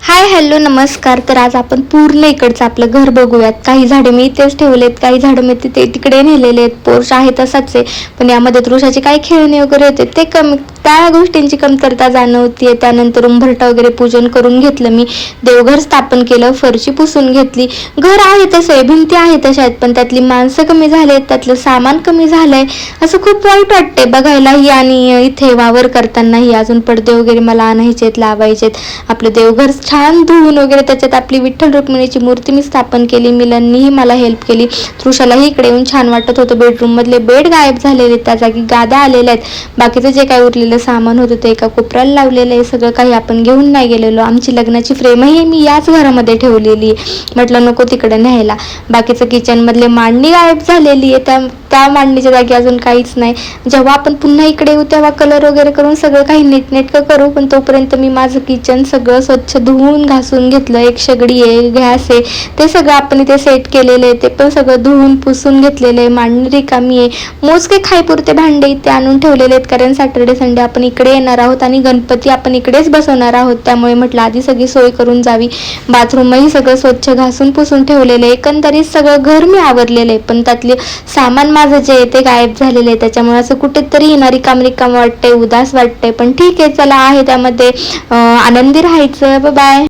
Hi hello नमस्कार. तर आज आपण पूर्ण इकडचं आपलं घर बघूयात. काही झाडे मी इथेच ठेवलेत, काही झाडं मी तिकडे नेलेले आहेत. पोर्च आहे तसाच आहे, पण यामध्ये तृषाचे काही खेळणे वगैरे होते ते कमी, त्या गोष्टींची कमतरता जाणवतीये. त्यानंतर उंबरठा वगैरे पूजन करून घेतलं मी, देवघर स्थापन केलं, फरशी पुसून घेतली. घर आहे तसं आहे, भिंती आहे तशा आहेत, पण त्यातली माणसं कमी झालेत, त्यातलं सामान कमी झालंय. असं खूप वाईट वाटतंय बघायलाही आणि इथे वावर करतानाही. अजून पडदे वगैरे मला आणायचेत, लावायचेत. आपलं देवघर छान धुवून वगैरे त्याच्यात आपली विठ्ठल रुक्मिणीची मूर्ती मी स्थापन केली. मिलननीही मला हेल्प केली. तृषालाही इकडे येऊन छान वाटत होतं. बेडरूम मधले बेड गायब झालेले, त्या जागी गाद्या आलेल्या आहेत. बाकीचं जे काही उरलेलं सामान होतं ते एका कोपऱ्याला लावलेलं आहे. सगळं काही आपण घेऊन नाही गेलेलो. आमची लग्नाची फ्रेमही मी याच घरामध्ये ठेवलेली, म्हटलं नको तिकडे न्यायला. बाकीचं किचन मधले मांडणी गायब झालेली आहे, त्या मांडणीच्या जागी अजून काहीच नाही. जेव्हा आपण पुन्हा इकडे येऊ तेव्हा कलर वगैरे करून सगळं काही नीटनेटकं करू, पण तोपर्यंत मी माझं किचन सगळं स्वच्छ धुवून घासून घेतलं. एक शेगडी आहे, गॅस आहे, ते सगळं आपण इथे सेट केलेलं आहे, ते पण सगळं धुवून पुसून घेतलेलं आहे. मांडणी रिकामी आहे. मोजके खाईपुरते भांडे इथे आणून ठेवलेले आहेत, कारण सॅटर्डे संडे आपण इकडे येणार आहोत आणि गणपती आपण इकडेच बसवणार आहोत. त्यामुळे म्हटलं आधी सगळी सोय करून जावी. बाथरूमही सगळं स्वच्छ घासून पुसून ठेवलेलं आहे. एकंदरीत सगळं घर मी आवरलेलं आहे, पण त्यातले सामान माझं जे आहे ते गायब झालेलं आहे. त्याच्यामुळे असं कुठेतरी रिकाम वाटतंय, उदास वाटतंय. पण ठीक आहे, चला आहे त्यामध्ये आनंदी राहायचं. बाय.